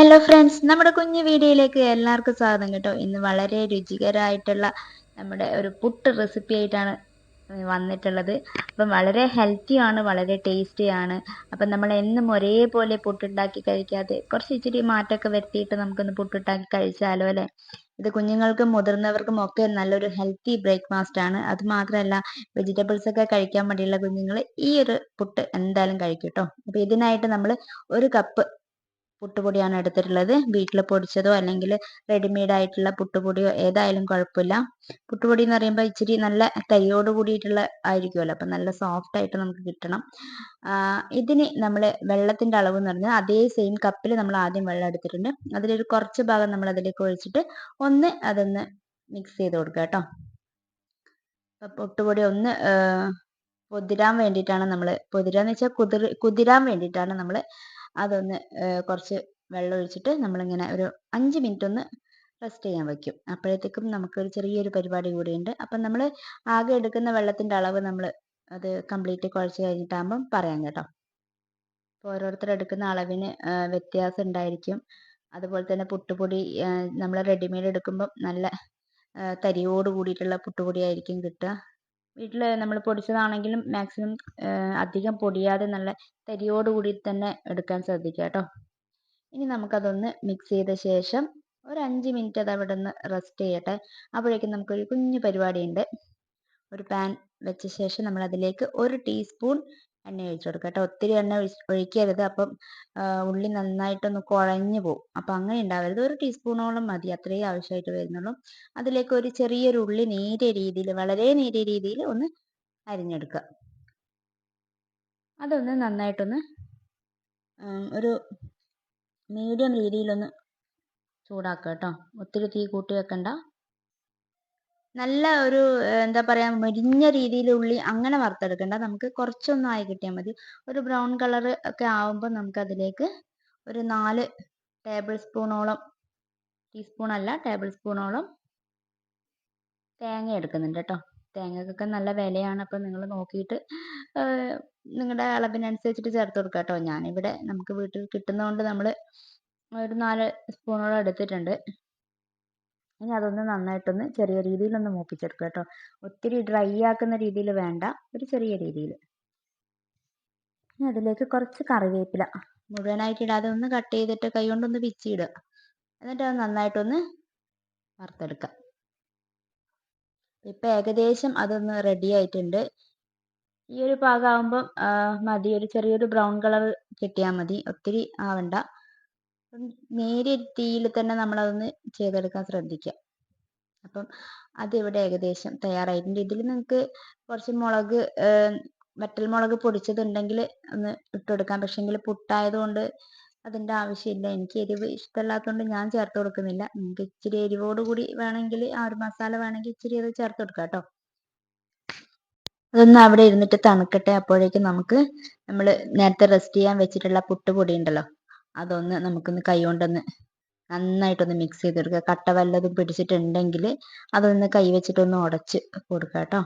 Hello friends, നമ്മുടെ കുഞ്ഞു വീഡിയോയിലേക്ക് എല്ലാവർക്കും സ്വാഗതം കേട്ടോ. ഇന്ന് വളരെ രുചികരമായിട്ടുള്ള നമ്മുടെ ഒരു പുട്ട് റെസിപ്പി ആയിട്ടാണ് വന്നിട്ടുള്ളത്. അപ്പം വളരെ ഹെൽത്തിയാണ്, വളരെ ടേസ്റ്റിയാണ്. അപ്പം നമ്മൾ എന്നും ഒരേപോലെ പുട്ടുണ്ടാക്കി കഴിക്കാതെ കുറച്ച് ഇച്ചിരി മാറ്റമൊക്കെ വരുത്തിയിട്ട് നമുക്കൊന്ന് പുട്ടുണ്ടാക്കി കഴിച്ചാലോ അല്ലേ. ഇത് കുഞ്ഞുങ്ങൾക്കും മുതിർന്നവർക്കും ഒക്കെ നല്ലൊരു ഹെൽത്തി ബ്രേക്ക്ഫാസ്റ്റ് ആണ്. അത് മാത്രമല്ല, വെജിറ്റബിൾസ് ഒക്കെ കഴിക്കാൻ മടിയുള്ള കുഞ്ഞുങ്ങൾ ഈ ഒരു പുട്ട് എന്തായാലും കഴിക്കും കേട്ടോ. അപ്പം ഇതിനായിട്ട് നമ്മൾ 1 കപ്പ് പുട്ടുപൊടിയാണ് എടുത്തിട്ടുള്ളത്. വീട്ടിൽ പൊടിച്ചതോ അല്ലെങ്കിൽ റെഡിമെയ്ഡ് ആയിട്ടുള്ള പുട്ടുപൊടിയോ ഏതായാലും കുഴപ്പമില്ല. പുട്ടുപൊടി എന്ന് പറയുമ്പോൾ ഇച്ചിരി നല്ല തരിയോട് കൂടിയിട്ടുള്ള ആയിരിക്കുമല്ലോ, അപ്പം നല്ല സോഫ്റ്റ് ആയിട്ട് നമുക്ക് കിട്ടണം. ഇതിന് നമ്മൾ വെള്ളത്തിൻ്റെ അളവ് എന്ന് പറഞ്ഞാൽ അതേ സെയിം കപ്പിൽ നമ്മൾ ആദ്യം വെള്ളം എടുത്തിട്ടുണ്ട്. അതിലൊരു കുറച്ച് ഭാഗം നമ്മൾ അതിലേക്ക് ഒഴിച്ചിട്ട് അതൊന്ന് മിക്സ് ചെയ്ത് കൊടുക്കുക കേട്ടോ. അപ്പം പുട്ടുപൊടി ഒന്ന് പൊതിരാൻ വേണ്ടിയിട്ടാണ് പൊതിരാന്ന് വെച്ചാൽ കുതിരാൻ വേണ്ടിയിട്ടാണ് നമ്മൾ അതൊന്ന് കുറച്ച് വെള്ളം ഒഴിച്ചിട്ട് നമ്മളിങ്ങനെ ഒരു 5 മിനിറ്റ് ഒന്ന് റെസ്റ്റ് ചെയ്യാൻ വയ്ക്കും. അപ്പോഴത്തേക്കും നമുക്കൊരു ചെറിയൊരു പരിപാടി കൂടിയുണ്ട്. അപ്പം നമ്മൾ ആകെ എടുക്കുന്ന വെള്ളത്തിൻ്റെ അളവ് അത് കംപ്ലീറ്റ് കുഴച്ച് കഴിഞ്ഞിട്ടാകുമ്പം പറയാം കേട്ടോ. അപ്പോൾ ഓരോരുത്തർ എടുക്കുന്ന അളവിന് വ്യത്യാസം ഉണ്ടായിരിക്കും. അതുപോലെ തന്നെ പുട്ടുപൊടി നമ്മൾ റെഡിമെയ്ഡ് എടുക്കുമ്പം നല്ല തരിയോട് കൂടിയിട്ടുള്ള പുട്ടുപൊടി ആയിരിക്കും കിട്ടുക. വീട്ടിൽ നമ്മൾ പൊടിച്ചതാണെങ്കിലും മാക്സിമം അധികം പൊടിയാതെ നല്ല തരിയോട് കൂടി തന്നെ എടുക്കാൻ ശ്രദ്ധിക്കുക കേട്ടോ. ഇനി നമുക്കതൊന്ന് മിക്സ് ചെയ്ത ശേഷം ഒരു 5 മിനിറ്റ് അത് അവിടെ നിന്ന് റെസ്റ്റ് ചെയ്യട്ടെ. അപ്പോഴേക്കും നമുക്കൊരു കുഞ്ഞു പരിപാടിയുണ്ട്. ഒരു പാൻ വെച്ച ശേഷം നമ്മൾ അതിലേക്ക് 1 ടീസ്പൂൺ എണ്ണ ഒഴിച്ചു കൊടുക്കുക കേട്ടോ. ഒത്തിരി എണ്ണ ഒഴിക്കരുത്, അപ്പം ഉള്ളി നന്നായിട്ടൊന്ന് കുഴഞ്ഞു പോകും. അപ്പം അങ്ങനെ ഉണ്ടാവരുത്. 1 ടീസ്പൂണോളം മതി, അത്രയും ആവശ്യമായിട്ട് വരുന്നുള്ളൂ. അതിലേക്ക് ഒരു ചെറിയൊരു ഉള്ളി നേരിയ രീതിയിൽ, വളരെ നേരിയ രീതിയിൽ ഒന്ന് അരിഞ്ഞെടുക്കുക. അതൊന്ന് നന്നായിട്ടൊന്ന് ഒരു മീഡിയം രീതിയിലൊന്ന് ചൂടാക്കുക കേട്ടോ. ഒത്തിരി തീ കൂട്ടി വെക്കണ്ട. നല്ല ഒരു എന്താ പറയുക, മുരിഞ്ഞ രീതിയിൽ ഉള്ളി അങ്ങനെ വറുത്തെടുക്കണ്ട. നമുക്ക് കുറച്ചൊന്നും ആയി കിട്ടിയാൽ മതി. ഒരു ബ്രൗൺ കളർ ഒക്കെ ആവുമ്പോൾ നമുക്കതിലേക്ക് ഒരു 4 ടേബിൾ സ്പൂണോളം, ടീസ്പൂൺ അല്ല ടേബിൾ സ്പൂണോളം തേങ്ങ എടുക്കുന്നുണ്ട് കേട്ടോ. തേങ്ങക്കൊക്കെ നല്ല വിലയാണ്. അപ്പം നിങ്ങൾ നോക്കിയിട്ട് നിങ്ങളുടെ അളവിനനുസരിച്ചിട്ട് ചേർത്ത് കൊടുക്കുക കേട്ടോ. ഞാനിവിടെ നമുക്ക് വീട്ടിൽ കിട്ടുന്നതുകൊണ്ട് നമ്മൾ ഒരു 4 സ്പൂണോളം എടുത്തിട്ടുണ്ട്. ഇനി അതൊന്ന് നന്നായിട്ടൊന്ന് ചെറിയ രീതിയിലൊന്ന് മൂപ്പിച്ചെടുക്കുക കേട്ടോ. ഒത്തിരി ഡ്രൈ ആക്കുന്ന രീതിയിൽ വേണ്ട, ഒരു ചെറിയ രീതിയിൽ. ഇനി അതിലേക്ക് കുറച്ച് കറിവേപ്പില മുഴുവനായിട്ട് ഇടാതെ ഒന്ന് കട്ട് ചെയ്തിട്ട് കൈ കൊണ്ടൊന്ന് പിച്ചിയിടുക. എന്നിട്ട് അത് നന്നായിട്ടൊന്ന് വറുത്തെടുക്കുക. ഇപ്പം ഏകദേശം അതൊന്ന് റെഡി ആയിട്ടുണ്ട്. ഈ ഒരു പാകമാകുമ്പം മതി, ഒരു ചെറിയൊരു ബ്രൗൺ കളർ കിട്ടിയാൽ മതി, ഒത്തിരി ആവണ്ട. നേരിയ തീയിൽ തന്നെ നമ്മളതൊന്ന് ചെയ്തെടുക്കാൻ ശ്രദ്ധിക്കുക. അപ്പം അതിവിടെ ഏകദേശം തയ്യാറായിട്ടുണ്ട്. ഇതിൽ നിങ്ങൾക്ക് കുറച്ച് മുളക്, വറ്റൽമുളക് പൊടിച്ചതുണ്ടെങ്കിൽ ഒന്ന് ഇട്ടുകൊടുക്കാം. പക്ഷേങ്കിൽ പുട്ടായതുകൊണ്ട് അതിൻ്റെ ആവശ്യമില്ല. എനിക്ക് എരിവ് ഇഷ്ടമല്ലാത്തതുകൊണ്ട് ഞാൻ ചേർത്ത് കൊടുക്കുന്നില്ല. നിങ്ങൾക്ക് ഇച്ചിരി എരിവോട് കൂടി വേണമെങ്കിൽ ആ ഒരു മസാല വേണമെങ്കിൽ ഇച്ചിരി അത് ചേർത്ത് കൊടുക്കാം കേട്ടോ. അതൊന്ന് അവിടെ ഇരുന്നിട്ട് തണുക്കട്ടെ. അപ്പോഴേക്കും നമുക്ക് നമ്മൾ നേരത്തെ റെസ്റ്റ് ചെയ്യാൻ വെച്ചിട്ടുള്ള പുട്ടുപൊടി ഉണ്ടല്ലോ, അതൊന്ന് നമുക്കൊന്ന് കൈ കൊണ്ടൊന്ന് നന്നായിട്ടൊന്ന് മിക്സ് ചെയ്തെടുക്കുക. കട്ട വല്ലതും പിടിച്ചിട്ടുണ്ടെങ്കിൽ അതൊന്ന് കൈ വെച്ചിട്ടൊന്ന് ഉടച്ച് കൊടുക്കുക കേട്ടോ.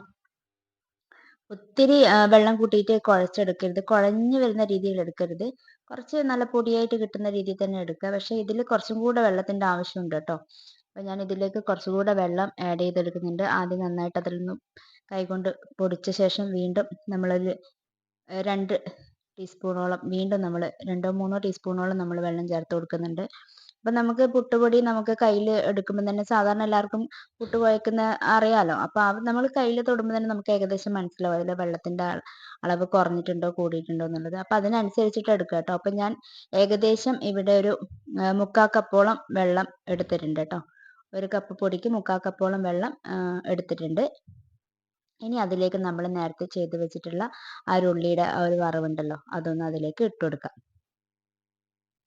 ഒത്തിരി വെള്ളം കൂട്ടിയിട്ട് കുഴച്ചെടുക്കരുത്, കുഴഞ്ഞു വരുന്ന രീതിയിൽ എടുക്കരുത്. കുറച്ച് നല്ല പൊടിയായിട്ട് കിട്ടുന്ന രീതിയിൽ തന്നെ എടുക്കുക. പക്ഷേ ഇതിൽ കുറച്ചും കൂടെ വെള്ളത്തിൻ്റെ ആവശ്യമുണ്ട് കേട്ടോ. അപ്പോൾ ഞാൻ ഇതിലേക്ക് കുറച്ചുകൂടെ വെള്ളം ആഡ് ചെയ്തെടുക്കുന്നുണ്ട്. ആദ്യം നന്നായിട്ട് അതിൽ നിന്ന് കൈകൊണ്ട് പൊടിച്ച ശേഷം വീണ്ടും നമ്മളൊരു 2 ടീസ്പൂണോളം വീണ്ടും നമ്മൾ 2-3 ടീസ്പൂണോളം നമ്മൾ വെള്ളം ചേർത്ത് കൊടുക്കുന്നുണ്ട്. അപ്പം നമുക്ക് പുട്ടുപൊടി നമുക്ക് കയ്യിൽ എടുക്കുമ്പോൾ തന്നെ സാധാരണ എല്ലാവർക്കും പുട്ട് കുഴക്കുന്ന അറിയാലോ. അപ്പോൾ നമ്മൾ കയ്യിൽ തൊടുമ്പോൾ തന്നെ നമുക്ക് ഏകദേശം മനസ്സിലാവും അതിൽ വെള്ളത്തിൻ്റെ അളവ് കുറഞ്ഞിട്ടുണ്ടോ കൂടിയിട്ടുണ്ടോ എന്നുള്ളത്. അപ്പം അതിനനുസരിച്ചിട്ട് എടുക്കുക കേട്ടോ. അപ്പം ഞാൻ ഏകദേശം ഇവിടെ ഒരു 3/4 കപ്പോളം വെള്ളം എടുത്തിട്ടുണ്ട് കേട്ടോ. 1 കപ്പ് പൊടിക്ക് 3/4 കപ്പോളം വെള്ളം എടുത്തിട്ടുണ്ട്. ഇനി അതിലേക്ക് നമ്മൾ നേരത്തെ ചെയ്ത് വെച്ചിട്ടുള്ള ആ ഒരു ഉള്ളിയുടെ ആ ഒരു വറവുണ്ടല്ലോ, അതൊന്ന് അതിലേക്ക് ഇട്ട് കൊടുക്കാം.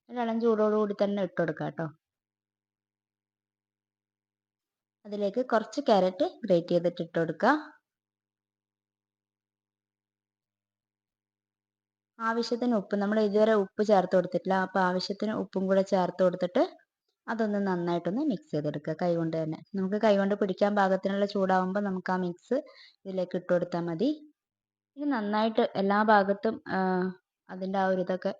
ഇളം ചൂടോടുകൂടി തന്നെ ഇട്ട് കൊടുക്കുക കേട്ടോ. അതിലേക്ക് കുറച്ച് ക്യാരറ്റ് ഗ്രേറ്റ് ചെയ്തിട്ട് ഇട്ട് കൊടുക്കുക. ആവശ്യത്തിന് ഉപ്പ്, നമ്മൾ ഇതുവരെ ഉപ്പ് ചേർത്ത് കൊടുത്തിട്ടില്ല. അപ്പോൾ ആവശ്യത്തിന് ഉപ്പും കൂടെ ചേർത്ത് കൊടുത്തിട്ട് അതൊന്ന് നന്നായിട്ടൊന്ന് മിക്സ് ചെയ്തെടുക്കുക കൈ കൊണ്ട് തന്നെ. നമുക്ക് കൈ കൊണ്ട് പിടിക്കാൻ പാകത്തിനുള്ള ചൂടാവുമ്പോൾ നമുക്ക് ആ മിക്സ് ഇതിലേക്ക് ഇട്ട് കൊടുത്താൽ മതി. ഇത് നന്നായിട്ട് എല്ലാ ഭാഗത്തും അതിൻ്റെ ആ ഒരു ഇതൊക്കെ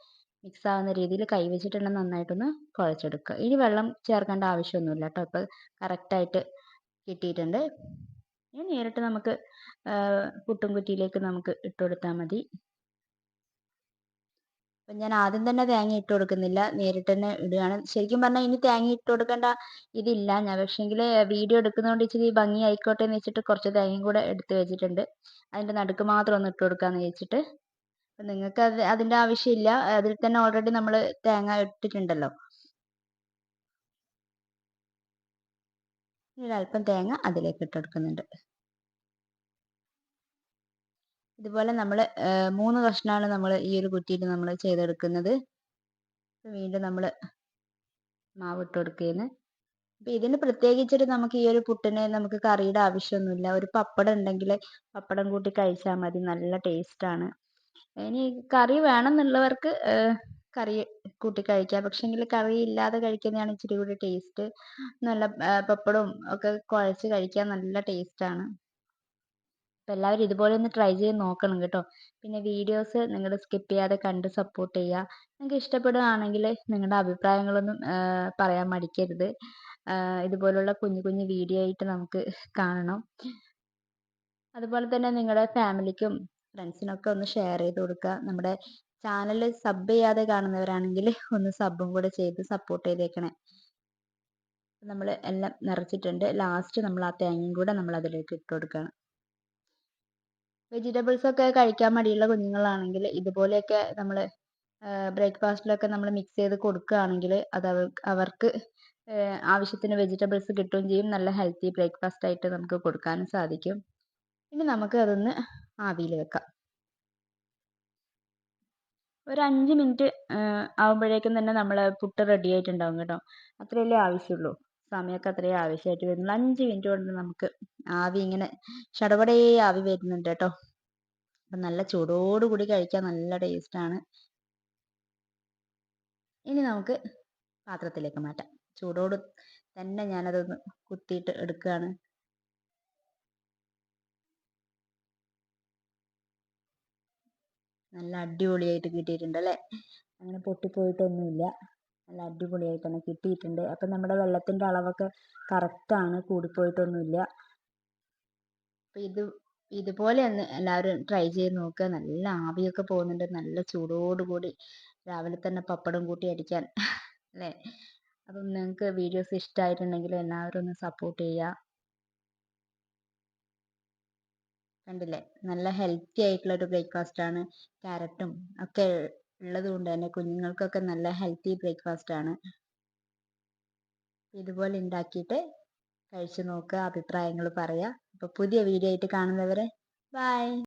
മിക്സ് ആവുന്ന രീതിയിൽ കൈ വെച്ചിട്ട് തന്നെ നന്നായിട്ടൊന്ന് കുഴച്ചെടുക്കുക. ഇനി വെള്ളം ചേർക്കേണ്ട ആവശ്യമൊന്നുമില്ല കേട്ടോ. ഇപ്പോൾ കറക്റ്റായിട്ട് കിട്ടിയിട്ടുണ്ട്. ഇനി നേരിട്ട് നമുക്ക് പുട്ടും കുറ്റിയിലേക്ക് നമുക്ക് ഇട്ട് കൊടുത്താൽ മതി. അപ്പം ഞാൻ ആദ്യം തന്നെ തേങ്ങ ഇട്ട് കൊടുക്കുന്നില്ല, നേരിട്ട് തന്നെ ഇടുകയാണ്. ശരിക്കും പറഞ്ഞാൽ ഇനി തേങ്ങ ഇട്ട് കൊടുക്കേണ്ട ഇതില്ല. ഞാൻ പക്ഷേങ്കിൽ വീഡിയോ എടുക്കുന്നതുകൊണ്ട് ഇച്ചിരി ഭംഗി ആയിക്കോട്ടെ എന്ന് വെച്ചിട്ട് കുറച്ച് തേങ്ങയും കൂടെ എടുത്ത് വെച്ചിട്ടുണ്ട്. അതിൻ്റെ നടുക്ക് മാത്രം ഒന്ന് ഇട്ട് കൊടുക്കാമെന്ന് വെച്ചിട്ട്. അപ്പം നിങ്ങൾക്ക് അതിൻ്റെ ആവശ്യമില്ല, അതിൽ തന്നെ ഓൾറെഡി നമ്മൾ തേങ്ങ ഇട്ടിട്ടുണ്ടല്ലോ. ഇനി ഒരല്പം തേങ്ങ അതിലേക്ക് ഇട്ട് കൊടുക്കുന്നുണ്ട്. ഇതുപോലെ നമ്മൾ 3 കഷ്ണമാണ് നമ്മൾ ഈ ഒരു കുറ്റിയിൽ നമ്മൾ ചെയ്തെടുക്കുന്നത്. വീണ്ടും നമ്മൾ മാവ് ഇട്ട് കൊടുക്കുകയാണ്. അപ്പം ഇതിന് പ്രത്യേകിച്ചിട്ട് നമുക്ക് ഈ ഒരു പുട്ടിന് നമുക്ക് കറിയുടെ ആവശ്യമൊന്നുമില്ല. ഒരു പപ്പടം ഉണ്ടെങ്കിൽ പപ്പടം കൂട്ടി കഴിച്ചാൽ മതി, നല്ല ടേസ്റ്റാണ്. ഇനി കറി വേണമെന്നുള്ളവർക്ക് കറി കൂട്ടി കഴിക്കാം. പക്ഷേങ്കിൽ കറി ഇല്ലാതെ കഴിക്കുന്നതാണ് ഇച്ചിരി കൂടി ടേസ്റ്റ്. നല്ല പപ്പടവും ഒക്കെ കുഴച്ച് കഴിക്കാൻ നല്ല ടേസ്റ്റാണ്. അപ്പം എല്ലാവരും ഇതുപോലെ ഒന്ന് ട്രൈ ചെയ്ത് നോക്കണം കേട്ടോ. പിന്നെ വീഡിയോസ് നിങ്ങൾ സ്കിപ്പ് ചെയ്യാതെ കണ്ട് സപ്പോർട്ട് ചെയ്യുക. നിങ്ങൾക്ക് ഇഷ്ടപ്പെടുകയാണെങ്കിൽ നിങ്ങളുടെ അഭിപ്രായങ്ങളൊന്നും പറയാൻ മടിക്കരുത്. ഇതുപോലുള്ള കുഞ്ഞു കുഞ്ഞു വീഡിയോ ആയിട്ട് നമുക്ക് കാണണം. അതുപോലെ തന്നെ നിങ്ങളുടെ ഫാമിലിക്കും ഫ്രണ്ട്സിനൊക്കെ ഒന്ന് ഷെയർ ചെയ്ത് കൊടുക്കുക. നമ്മുടെ ചാനൽ സബ് ചെയ്യാതെ കാണുന്നവരാണെങ്കിൽ ഒന്ന് സബും കൂടെ ചെയ്ത് സപ്പോർട്ട് ചെയ്തേക്കണേ. നമ്മൾ എല്ലാം നിറച്ചിട്ടുണ്ട്. ലാസ്റ്റ് നമ്മൾ ആ തേങ്ങയും കൂടെ നമ്മൾ അതിലേക്ക് ഇട്ട് കൊടുക്കണം. വെജിറ്റബിൾസ് ഒക്കെ കഴിക്കാൻ മടിയുള്ള കുഞ്ഞുങ്ങളാണെങ്കിൽ ഇതുപോലെയൊക്കെ നമ്മൾ ബ്രേക്ക്ഫാസ്റ്റിലൊക്കെ നമ്മൾ മിക്സ് ചെയ്ത് കൊടുക്കുകയാണെങ്കിൽ അത് അവർക്ക് ആവശ്യത്തിന് വെജിറ്റബിൾസ് കിട്ടുകയും ചെയ്യും. നല്ല ഹെൽത്തി ബ്രേക്ക്ഫാസ്റ്റ് ആയിട്ട് നമുക്ക് കൊടുക്കാനും സാധിക്കും. ഇനി നമുക്ക് അതൊന്ന് ആവിയിൽ വെക്കാം. ഒരു 5 മിനിറ്റ് ആവുമ്പോഴേക്കും തന്നെ നമ്മൾ പുട്ട് റെഡി ആയിട്ടുണ്ടാവും കേട്ടോ. അത്രയല്ലേ ആവശ്യമുള്ളൂ. സമയമൊക്കെ അത്രയേ ആവശ്യമായിട്ട് വരുന്നുള്ളൂ. 5 മിനിറ്റ് കൊണ്ട് നമുക്ക് ആവി ഇങ്ങനെ ചടപടേ ആവി വരുന്നുണ്ട് കേട്ടോ. അപ്പം നല്ല ചൂടോടുകൂടി കഴിക്കാൻ നല്ല ടേസ്റ്റാണ്. ഇനി നമുക്ക് പാത്രത്തിലേക്ക് മാറ്റാം. ചൂടോട് തന്നെ ഞാനതൊന്ന് കുത്തിയിട്ട് എടുക്കുകയാണ്. നല്ല അടിപൊളിയായിട്ട് കിട്ടിയിട്ടുണ്ട് അല്ലേ? അങ്ങനെ പൊട്ടിപ്പോയിട്ടൊന്നുമില്ല. നല്ല അടിപൊളിയായിട്ട് തന്നെ കിട്ടിയിട്ടുണ്ട്. അപ്പം നമ്മുടെ വെള്ളത്തിൻ്റെ അളവൊക്കെ കറക്റ്റാണ്, കൂടിപ്പോയിട്ടൊന്നുമില്ല. അപ്പം ഇതുപോലെ ഒന്ന് എല്ലാവരും ട്രൈ ചെയ്ത് നോക്കുക. നല്ല ആവിയൊക്കെ പോകുന്നുണ്ട്, നല്ല ചൂടോടുകൂടി രാവിലെ തന്നെ പപ്പടം കൂട്ടി അടിക്കാൻ അല്ലേ? അപ്പം നിങ്ങൾക്ക് വീഡിയോസ് ഇഷ്ടമായിട്ടുണ്ടെങ്കിൽ എല്ലാവരും ഒന്ന് സപ്പോർട്ട് ചെയ്യുക. കണ്ടില്ലേ, നല്ല ഹെൽത്തി ആയിട്ടുള്ള ഒരു ബ്രേക്ക്ഫാസ്റ്റ് ആണ്. ക്യാരറ്റും ഒക്കെ ഉള്ളത് കൊണ്ട് തന്നെ കുഞ്ഞുങ്ങൾക്കൊക്കെ നല്ല ഹെൽത്തി ബ്രേക്ക്ഫാസ്റ്റ് ആണ്. ഇതുപോലെ ഉണ്ടാക്കിയിട്ട് കഴിച്ചു നോക്കുക, അഭിപ്രായങ്ങൾ പറയുക. അപ്പോൾ പുതിയ വീഡിയോ ആയിട്ട് കാണുന്നവരെ ബൈ.